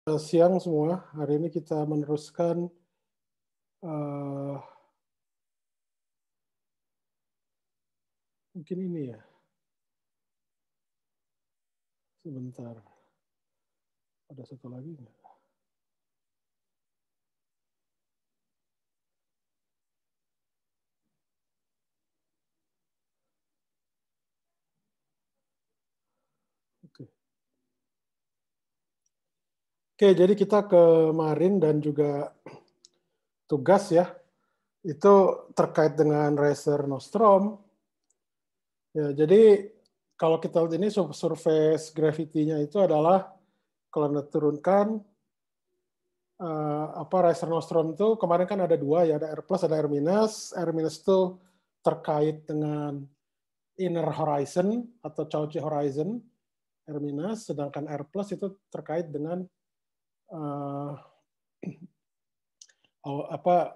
Siang semua, hari ini kita meneruskan mungkin ini ya, sebentar, ada satu lagi nggak? Oke, jadi kita kemarin dan juga tugas ya, itu terkait dengan Racer Nostrum. Ya, jadi kalau kita lihat ini surface gravity-nya itu adalah kalau Anda turunkan Racer Nostrum itu kemarin kan ada dua ya, ada R plus, ada R minus. R minus itu terkait dengan inner horizon atau Cauchy horizon, R minus, sedangkan R plus itu terkait dengan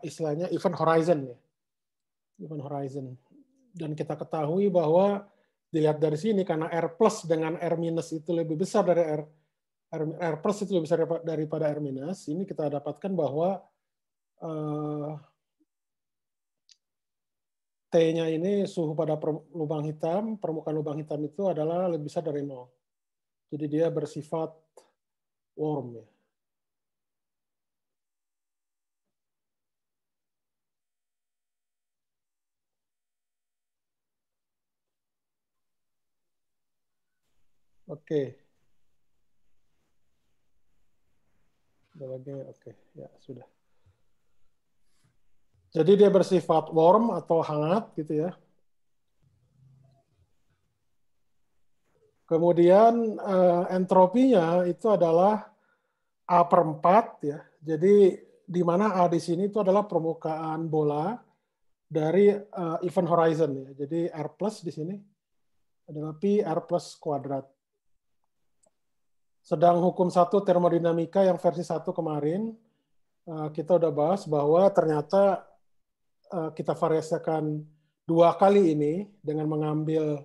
istilahnya event horizon ya, event horizon. Dan kita ketahui bahwa dilihat dari sini karena R plus dengan R minus itu lebih besar dari R plus itu lebih besar daripada R minus, ini kita dapatkan bahwa T-nya ini suhu pada lubang hitam, permukaan lubang hitam itu adalah lebih besar dari 0. Jadi dia bersifat warm ya. Oke. Oke, ya sudah. Jadi dia bersifat warm atau hangat gitu ya. Kemudian entropinya itu adalah A per 4 ya. Jadi di mana A di sini itu adalah permukaan bola dari event horizon ya. Jadi R plus di sini adalah Pi R plus kuadrat. Sedang hukum 1 termodinamika yang versi 1 kemarin kita udah bahas bahwa ternyata kita variasikan 2 kali ini dengan mengambil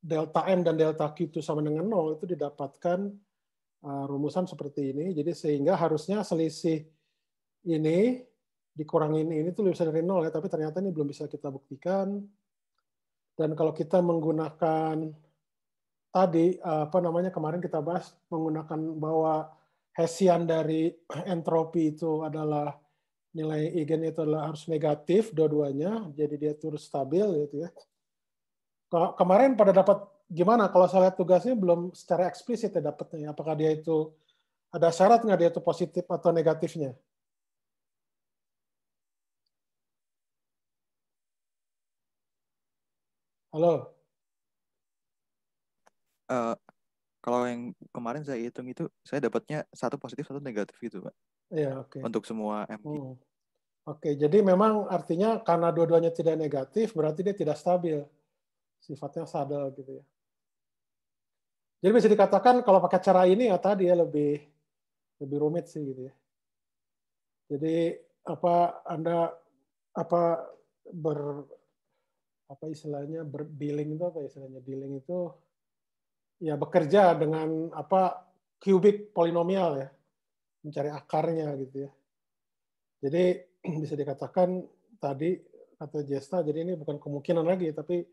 delta M dan delta Q itu sama dengan 0 itu didapatkan rumusan seperti ini. Jadi sehingga harusnya selisih ini dikurangin ini tuh lebih besar dari 0 ya, tapi ternyata ini belum bisa kita buktikan. Dan kalau kita menggunakan tadi kemarin kita bahas menggunakan bahwa Hessian dari entropi itu adalah nilai eigen itu adalah harus negatif dua-duanya, jadi dia terus stabil gitu ya. Kemarin pada dapat gimana? Kalau saya lihat tugasnya belum secara eksplisit ya dapatnya. Apakah dia itu ada syarat nggak dia itu positif atau negatifnya? Halo? Kalau yang kemarin saya hitung itu, saya dapatnya satu positif, satu negatif gitu, Pak. Iya, oke. Untuk semua MG. Oke, jadi memang artinya karena dua-duanya tidak negatif, berarti dia tidak stabil. Sifatnya saddle gitu ya. Jadi bisa dikatakan kalau pakai cara ini ya tadi ya lebih rumit sih gitu ya. Jadi Anda istilahnya billing itu apa istilahnya? Billing itu ya bekerja dengan cubic polinomial ya, mencari akarnya gitu ya. Jadi bisa dikatakan tadi kata Jesta, jadi ini bukan kemungkinan lagi, tapi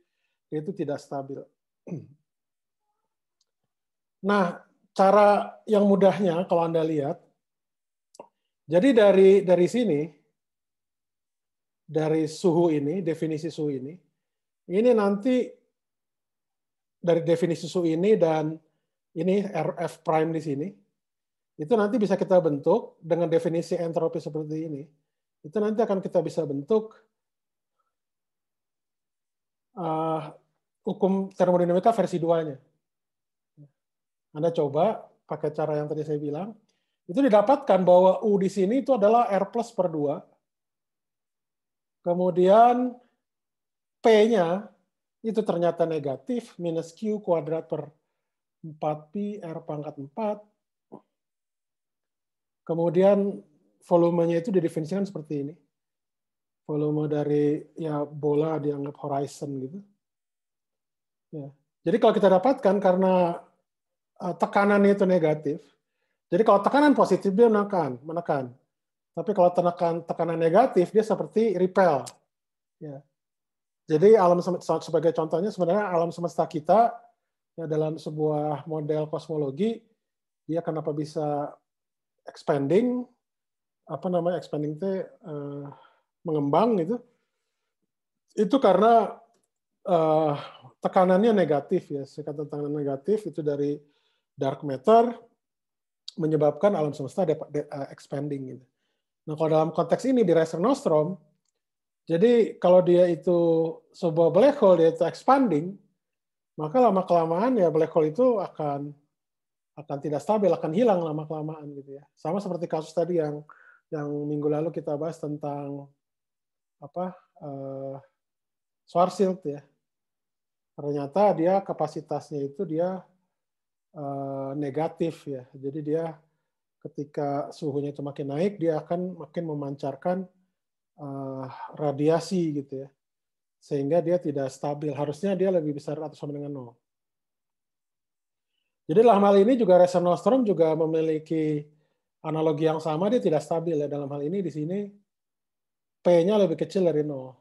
dia itu tidak stabil. Nah, cara yang mudahnya kalau Anda lihat, jadi dari sini, dari suhu ini, definisi suhu ini nanti dari definisi suhu ini dan ini RF prime di sini, itu nanti bisa kita bentuk dengan definisi entropi seperti ini. Itu nanti akan kita bisa bentuk hukum termodinamika versi 2-nya. Anda coba pakai cara yang tadi saya bilang, itu didapatkan bahwa U di sini itu adalah R plus per 2. Kemudian P-nya itu ternyata negatif, minus Q kuadrat per 4pi R pangkat 4. Kemudian volumenya itu didefinisikan seperti ini. Volume dari ya bola dianggap horizon gitu. Ya. Jadi kalau kita dapatkan karena tekanannya itu negatif. Jadi kalau tekanan positif dia menekan. Tapi kalau tekanan negatif dia seperti repel. Ya. Jadi sebagai contohnya sebenarnya alam semesta kita ya dalam sebuah model kosmologi dia kenapa bisa expanding expanding itu mengembang itu karena tekanannya negatif ya, sekatan tekanan negatif itu dari dark matter menyebabkan alam semesta expanding gitu. Nah, kalau dalam konteks ini di Racer Nostrum, jadi kalau dia itu sebuah black hole dia itu expanding, maka lama-kelamaan ya black hole itu akan tidak stabil, akan hilang lama-kelamaan gitu ya. Sama seperti kasus tadi yang minggu lalu kita bahas tentang Schwarzschild ya. Ternyata dia kapasitasnya itu dia negatif ya. Jadi dia ketika suhunya itu makin naik, dia akan makin memancarkan radiasi gitu ya. Sehingga dia tidak stabil. Harusnya dia lebih besar atau sama dengan 0. Jadi dalam hal ini juga Racer Nostrum juga memiliki analogi yang sama, dia tidak stabil ya. Dalam hal ini di sini P-nya lebih kecil dari 0.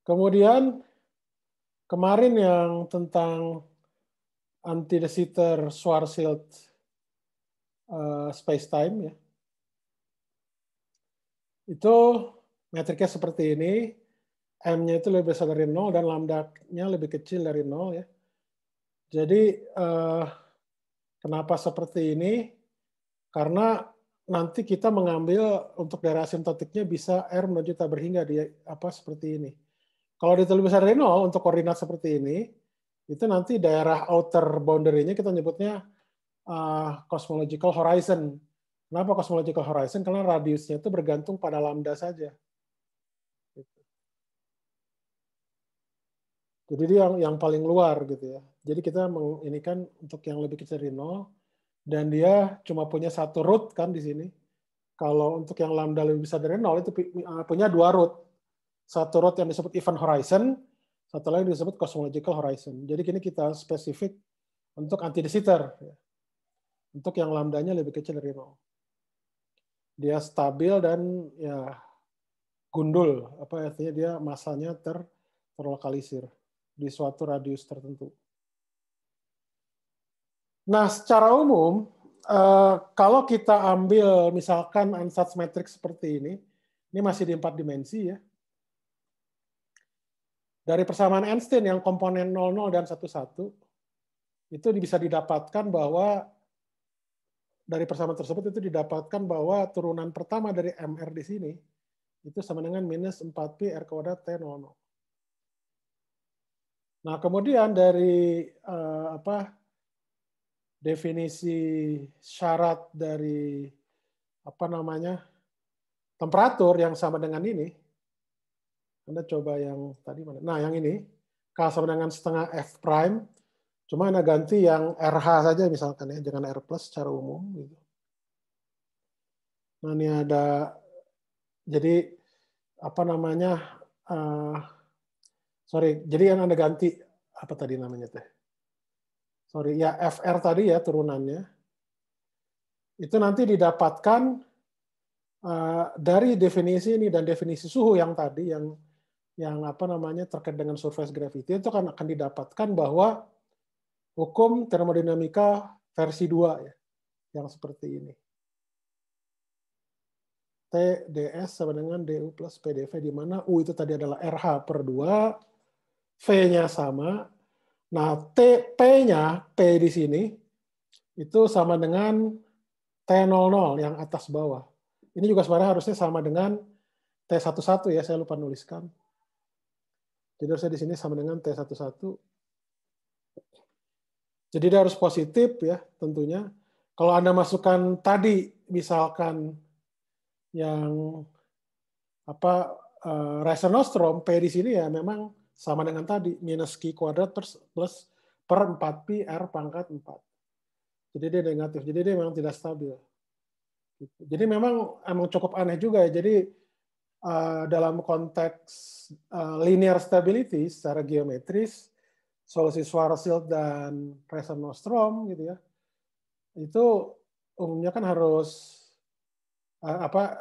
Kemudian kemarin yang tentang anti-de Sitter Schwarzschild space-time ya. Itu metriknya seperti ini. M-nya itu lebih besar dari 0 dan lambda-nya lebih kecil dari 0 ya. Jadi kenapa seperti ini? Karena nanti kita mengambil untuk daerah asimtotiknya bisa R menuju tak berhingga di seperti ini. Kalau dia lebih besar dari 0 untuk koordinat seperti ini, itu nanti daerah outer boundary-nya kita nyebutnya cosmological horizon. Kenapa cosmological horizon? Karena radiusnya itu bergantung pada lambda saja. Jadi dia yang paling luar gitu ya. Jadi kita menginikan untuk yang lebih kecil dari 0 dan dia cuma punya satu root kan di sini. Kalau untuk yang lambda lebih besar dari 0 itu punya dua root. Satu root yang disebut event horizon, satu lagi disebut cosmological horizon. Jadi kini kita spesifik untuk anti-de Sitter. Untuk yang lambdanya lebih kecil dari 0. Dia stabil dan ya gundul, artinya dia masanya terlokalisir di suatu radius tertentu. Nah, secara umum, kalau kita ambil misalkan ansatz matrix seperti ini masih di 4 dimensi ya. Dari persamaan Einstein yang komponen 00 dan 11, itu bisa didapatkan bahwa dari persamaan tersebut itu didapatkan bahwa turunan pertama dari MR di sini itu sama dengan minus 4pi R kuadrat T00. Nah, kemudian dari definisi syarat dari temperatur yang sama dengan ini, Anda coba yang tadi mana? Nah, yang ini K sama dengan setengah F prime, cuma Anda ganti yang RH saja misalkan ya, jangan R plus secara umum gitu. Nah, ini ada jadi jadi yang Anda ganti apa tadi namanya teh? Ya FR tadi ya turunannya. Itu nanti didapatkan dari definisi ini dan definisi suhu yang tadi yang terkait dengan surface gravity itu akan didapatkan bahwa hukum termodinamika versi 2 ya, yang seperti ini. T ds sama dengan du plus pdv, di mana u itu tadi adalah RH per 2, v-nya sama. Nah, p-nya, p di sini itu sama dengan T00 yang atas bawah. Ini juga sebenarnya harusnya sama dengan T11 ya, saya lupa nuliskan. Jadi harusnya di sini sama dengan T11. Jadi dia harus positif ya tentunya. Kalau Anda masukkan tadi misalkan yang Racer Nostrum, P di sini ya memang sama dengan tadi, minus Q kuadrat plus per 4pi R pangkat 4. Jadi dia negatif, jadi dia memang tidak stabil. Jadi memang cukup aneh juga ya. Jadi dalam konteks linear stability secara geometris, solusi Schwarzschild dan Reser-Nostrom gitu ya, itu umumnya kan harus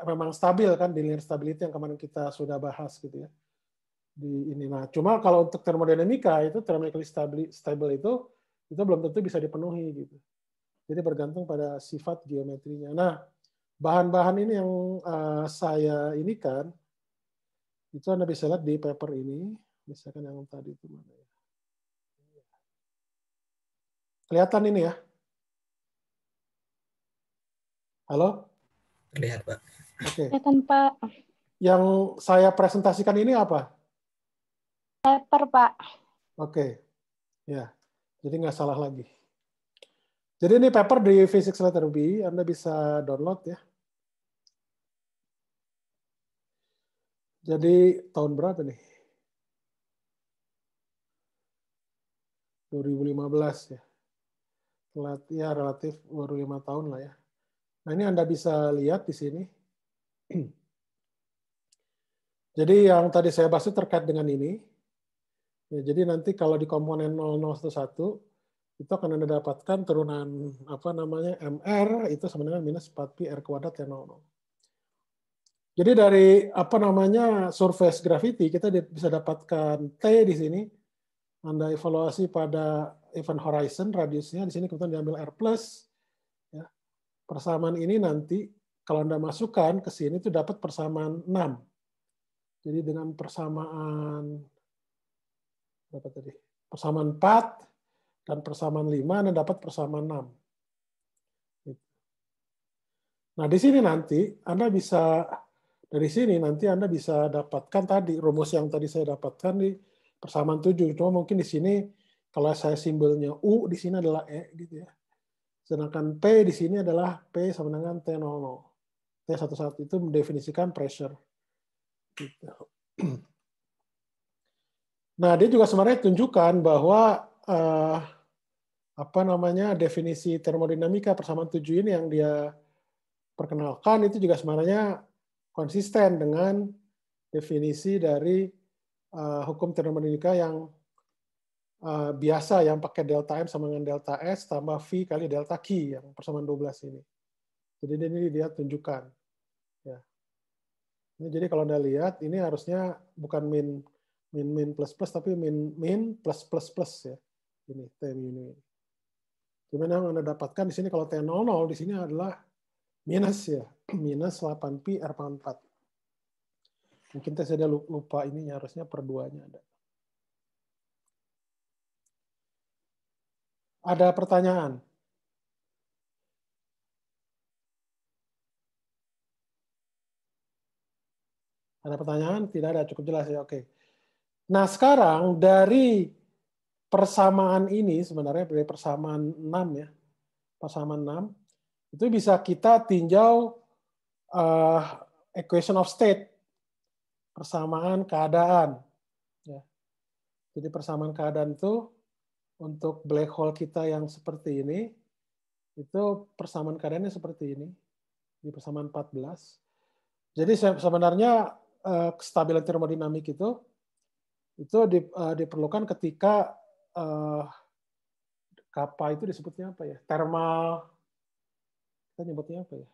memang stabil kan di linear stability yang kemarin kita sudah bahas gitu ya di ini. Nah, cuma kalau untuk termodinamika itu thermodynamically stable itu belum tentu bisa dipenuhi gitu. Jadi bergantung pada sifat geometrinya. Nah, bahan-bahan ini yang saya ini kan itu Anda bisa lihat di paper ini, misalkan yang tadi itu mana ya? Kelihatan ini ya? Halo? Terlihat, Pak. Oke. Kelihatan, Pak. Yang saya presentasikan ini apa? Paper, Pak. Oke. Ya. Jadi nggak salah lagi. Jadi ini paper di Physics Letter B, Anda bisa download ya. Jadi tahun berapa nih? 2015 ya. Ya relatif baru 5 tahun lah ya. Nah ini Anda bisa lihat di sini. Jadi yang tadi saya bahas itu terkait dengan ini. Ya, jadi nanti kalau di komponen 0011 itu akan Anda dapatkan turunan MR itu sama dengan minus 4pi R kuadrat T00. Jadi dari surface gravity kita bisa dapatkan T di sini. Anda evaluasi pada event horizon radiusnya di sini kemudian diambil R plus. Ya. Persamaan ini nanti kalau Anda masukkan ke sini itu dapat persamaan 6. Jadi dengan persamaan berapa tadi? Persamaan 4 dan persamaan 5 Anda dapat persamaan 6. Nah, di sini nanti Anda bisa dari sini nanti Anda bisa dapatkan tadi rumus yang tadi saya dapatkan di persamaan 7. Cuma mungkin di sini kalau saya simbolnya U di sini adalah E gitu ya. Sedangkan P di sini adalah P sama dengan T00. T11 itu mendefinisikan pressure. Gitu. Nah, dia juga sebenarnya tunjukkan bahwa definisi termodinamika persamaan 7 ini yang dia perkenalkan itu juga sebenarnya konsisten dengan definisi dari hukum termodinamika yang biasa yang pakai delta M sama dengan delta S tambah V kali delta Q yang persamaan 12 ini. Jadi ini dia tunjukkan. Ya. Ini jadi kalau Anda lihat ini harusnya bukan min plus plus tapi min plus plus plus ya. Ini T ini. Cuman yang Anda dapatkan di sini kalau T00 di sini adalah minus ya, minus 8pi R pangkat 4. Mungkin saya lupa ininya harusnya per 2-nya ada. Ada pertanyaan? Ada pertanyaan? Tidak ada, cukup jelas ya, oke. Nah sekarang dari persamaan ini sebenarnya dari persamaan 6 ya, persamaan 6 itu bisa kita tinjau equation of state, persamaan keadaan. Ya. Jadi persamaan keadaan itu untuk black hole kita yang seperti ini, itu persamaan keadaannya seperti ini, di persamaan 14. Jadi sebenarnya kestabilan termodinamik itu diperlukan ketika kappa itu disebutnya apa ya? Thermal, kita nyebutnya apa ya?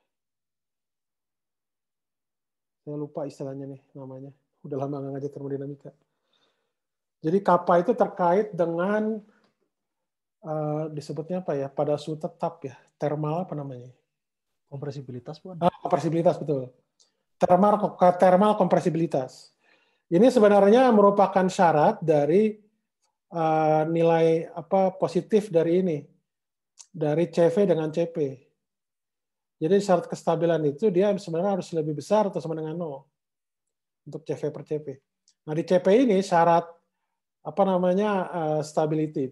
Saya lupa istilahnya nih namanya. Udah lama nggak ngajar termodinamika. Jadi kappa itu terkait dengan disebutnya apa ya? Pada suhu tetap ya. Thermal apa namanya? Kompresibilitas, Puan. Kompresibilitas betul. Thermal kompresibilitas. Ini sebenarnya merupakan syarat dari nilai positif dari ini, dari CV dengan CP. Jadi syarat kestabilan itu dia sebenarnya harus lebih besar atau sama dengan 0 untuk CV per CP. Nah di CP ini syarat stability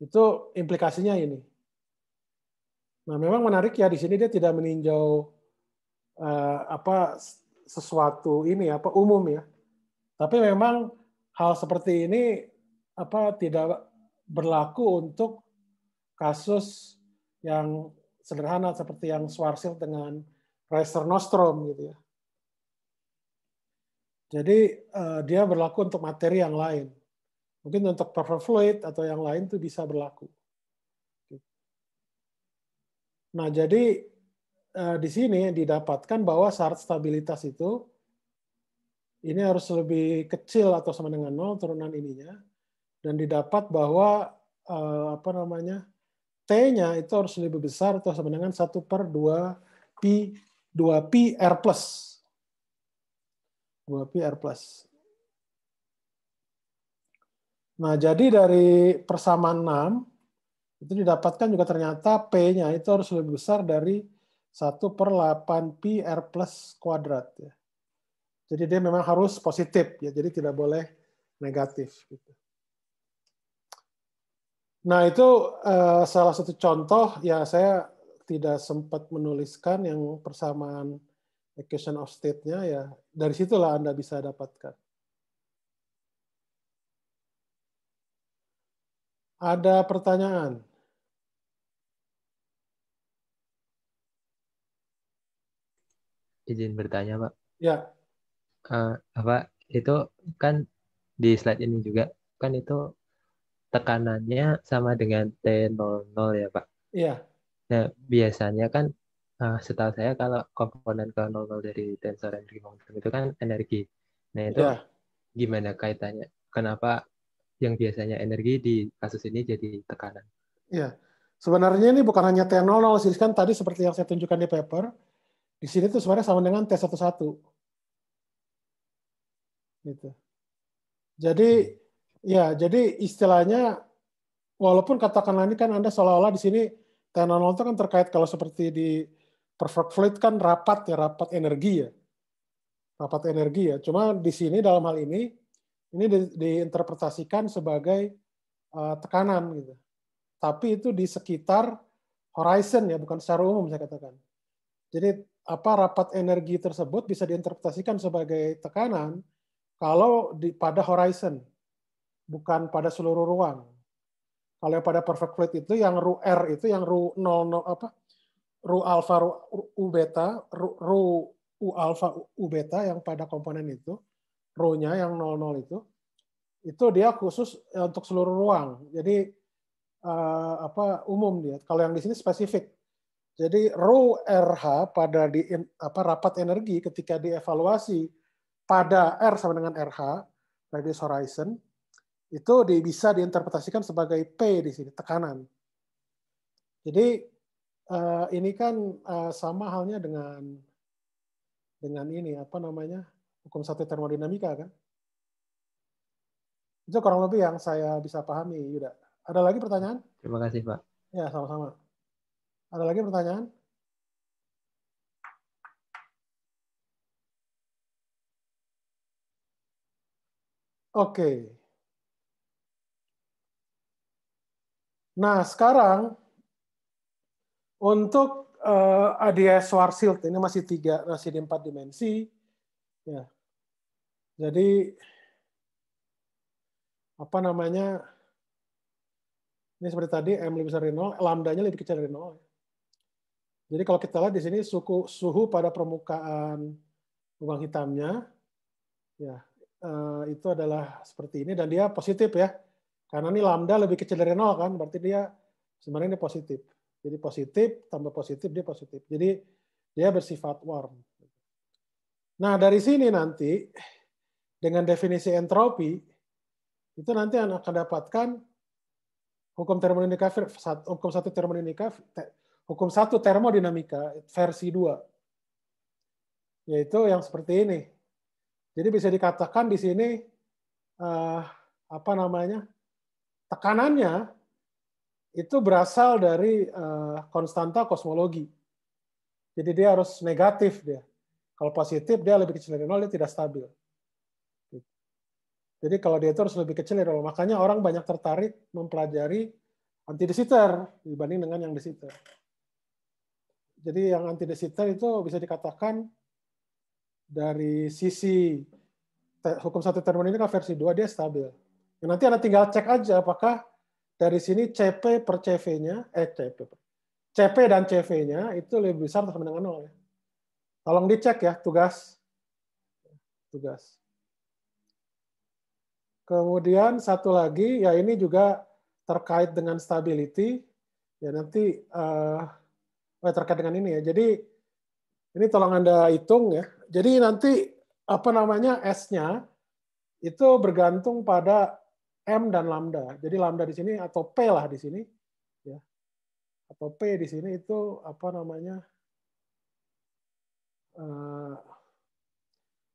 itu implikasinya ini. Nah memang menarik ya di sini dia tidak meninjau sesuatu ini umum ya. Tapi memang hal seperti ini tidak berlaku untuk kasus yang sederhana seperti yang Schwarzschild dengan Reser-Nostrom gitu ya. Jadi dia berlaku untuk materi yang lain. Mungkin untuk perfect fluid atau yang lain itu bisa berlaku. Nah, jadi di sini didapatkan bahwa syarat stabilitas itu ini harus lebih kecil atau sama dengan 0 turunan ininya, dan didapat bahwa T-nya itu harus lebih besar atau sama dengan 1/2pi R plus. 2pi R plus. Nah, jadi dari persamaan 6, itu didapatkan juga ternyata P-nya itu harus lebih besar dari 1/8pi R plus kuadrat. Ya. Jadi dia memang harus positif, ya. Jadi tidak boleh negatif. Gitu. Nah, itu salah satu contoh, ya saya tidak sempat menuliskan yang persamaan equation of state-nya, ya dari situlah Anda bisa dapatkan. Ada pertanyaan? Izin bertanya, Pak. Ya. Itu kan di slide ini juga kan itu tekanannya sama dengan T00 ya, Pak. Iya. Nah, biasanya kan setahu saya kalau komponen ke 00 dari tensor energi momentum itu kan energi. Nah, itu Ya. gimana kaitannya? Kenapa yang biasanya energi di kasus ini jadi tekanan? Iya. Sebenarnya ini bukan hanya T00, sih kan tadi seperti yang saya tunjukkan di paper. Di sini tuh sebenarnya sama dengan T11. Gitu. Jadi ya, jadi istilahnya walaupun katakanlah ini kan Anda seolah-olah di sini T00 itu kan terkait kalau seperti di perfect fluid kan rapat energi ya. Rapat energi ya. Cuma di sini dalam hal ini diinterpretasikan sebagai tekanan gitu. Tapi itu di sekitar horizon ya, bukan secara umum saya katakan. Jadi rapat energi tersebut bisa diinterpretasikan sebagai tekanan kalau pada horizon, bukan pada seluruh ruang. Kalau pada perfect fluid itu yang ru R itu yang ru 00 ru alfa u beta, ru u alfa u beta yang pada komponen itu, ru-nya yang 00 itu dia khusus untuk seluruh ruang. Jadi umum dia. Kalau yang di sini spesifik. Jadi rho RH pada rapat energi ketika dievaluasi pada R sama dengan RH, radius horizon, itu bisa diinterpretasikan sebagai P di sini, tekanan. Jadi ini kan sama halnya dengan ini hukum satu termodinamika kan. Itu kurang lebih yang saya bisa pahami, Yuda. Ada lagi pertanyaan? Terima kasih, Pak. Ya, sama-sama. Ada lagi pertanyaan? Oke. Nah, sekarang untuk ADS Schwarzschild ini masih di 4 dimensi. Ya. Jadi ini seperti tadi M lebih besar dari 0, lambdanya lebih kecil dari 0. Jadi kalau kita lihat di sini suhu pada permukaan lubang hitamnya, ya itu adalah seperti ini dan dia positif ya, karena ini lambda lebih kecil dari 0 kan, berarti dia sebenarnya ini positif. Jadi positif tambah positif dia positif. Jadi dia bersifat warm. Nah dari sini nanti dengan definisi entropi itu nanti akan dapatkan hukum satu termodinamika versi 2, yaitu yang seperti ini. Jadi bisa dikatakan di sini tekanannya itu berasal dari konstanta kosmologi. Jadi dia harus negatif dia. Kalau positif dia lebih kecil dari 0, dia tidak stabil. Jadi kalau dia itu harus lebih kecil dari 0. Makanya orang banyak tertarik mempelajari anti de Sitter dibanding dengan yang de Sitter. Jadi yang anti de Sitter itu bisa dikatakan dari sisi hukum satu termodinamika versi 2 dia stabil. Nanti Anda tinggal cek aja apakah dari sini CP per CV-nya, CP dan CV-nya itu lebih besar atau sama dengan 0 ya. Tolong dicek ya, tugas. Kemudian satu lagi, ya ini juga terkait dengan stability. Ya nanti terkait dengan ini ya. Jadi ini tolong Anda hitung ya. Jadi nanti apa namanya S-nya itu bergantung pada M dan lambda. Jadi lambda di sini atau P lah di sini ya. Atau P di sini itu apa namanya?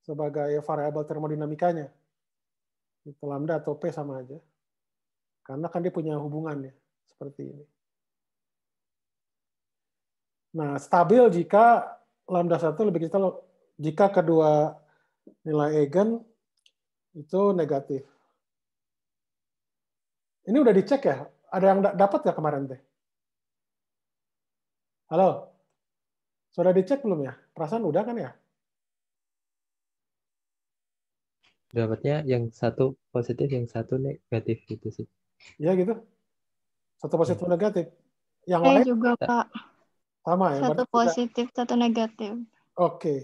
Sebagai variabel termodinamikanya. Itu lambda atau P sama aja. Karena kan dia punya hubungan ya, seperti ini. Nah, stabil jika lambda 1 lebih kecil jika kedua nilai eigen itu negatif. Ini udah dicek ya? Ada yang dapat nggak kemarin teh? Halo? Sudah dicek belum ya? Perasaan udah kan ya? Dapatnya yang satu positif, yang satu negatif gitu sih. Iya gitu. Satu positif, satu negatif. Yang Saya lain juga, Pak. sama ya? Satu Berarti sudah. positif, satu negatif. Oke.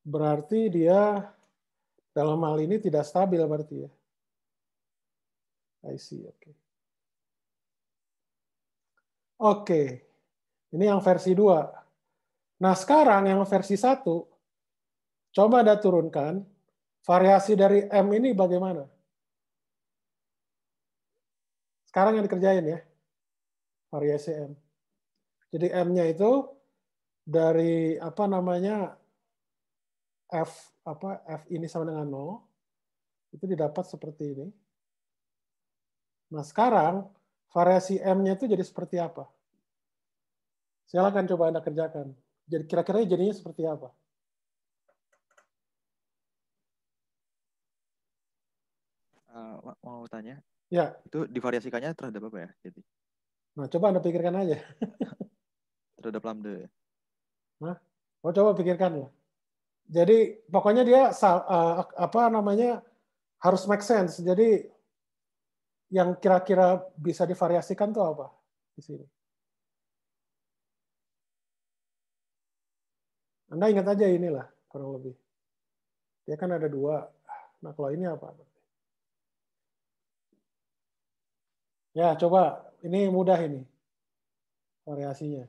Berarti dia dalam hal ini tidak stabil berarti ya. I see, oke. Oke. Ini yang versi 2. Nah, sekarang yang versi 1, coba Anda turunkan variasi dari M ini bagaimana? Sekarang yang dikerjain ya. Variasi M. Jadi M-nya itu dari apa namanya F ini sama dengan 0 itu didapat seperti ini. Nah, sekarang variasi M-nya itu jadi seperti apa? Silakan coba Anda kerjakan. Jadi kira-kira jadinya seperti apa? Mau tanya, Ya. itu divariasikannya terhadap apa ya? Jadi Nah, coba Anda pikirkan aja. terhadap lambda ya? Nah, coba pikirkan ya. Jadi pokoknya dia apa namanya harus make sense. Jadi yang kira-kira bisa divariasikan tuh apa di sini? Anda ingat aja inilah kurang lebih. Dia kan ada 2. Nah, kalau ini apa? Ya, coba. Ini mudah ini. Variasinya.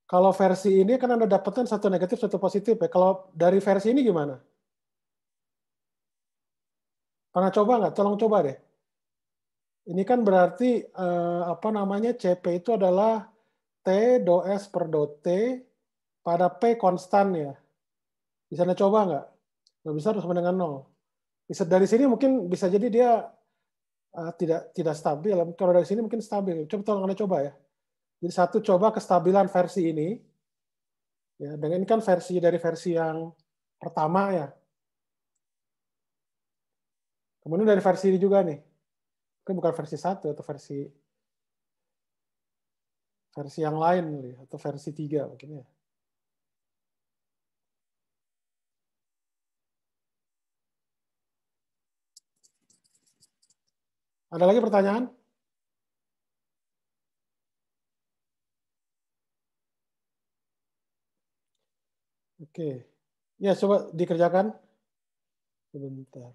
Kalau versi ini kan Anda dapatkan satu negatif, satu positif ya. Kalau dari versi ini gimana? Pernah coba nggak? Tolong coba deh. Ini kan berarti apa namanya CP itu adalah T do S per do T pada P konstan ya. Bisa Anda coba nggak? Nggak bisa harus sama dengan 0. Bisa dari sini mungkin bisa jadi dia tidak stabil. Kalau dari sini mungkin stabil. Coba tolong Anda coba ya. Jadi satu coba kestabilan versi ini. Ya, dengan ini kan versi dari versi yang pertama ya. Kemudian dari versi ini juga nih. Mungkin bukan versi 1 atau versi yang lain atau versi 3 mungkin ya. Ada lagi pertanyaan? Oke. Ya, coba dikerjakan. Sebentar.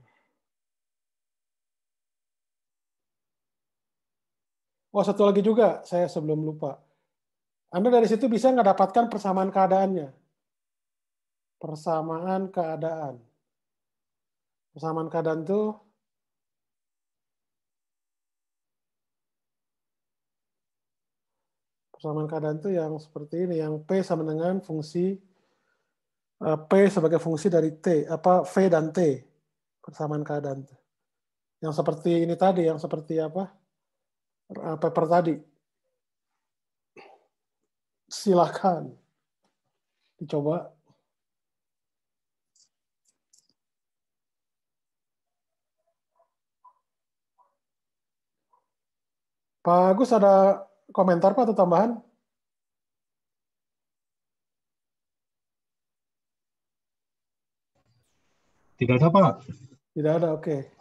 Oh, satu lagi juga, saya sebelum lupa. Anda dari situ bisa nggak dapatkan persamaan keadaannya? Persamaan keadaan. Persamaan keadaan itu yang seperti ini, yang P sama dengan fungsi P sebagai fungsi dari T, V dan T. Persamaan keadaan. Yang seperti ini tadi, yang seperti paper tadi. Silakan dicoba. Pak Agus ada komentar Pak atau tambahan? Tidak ada, Pak. Tidak ada, oke.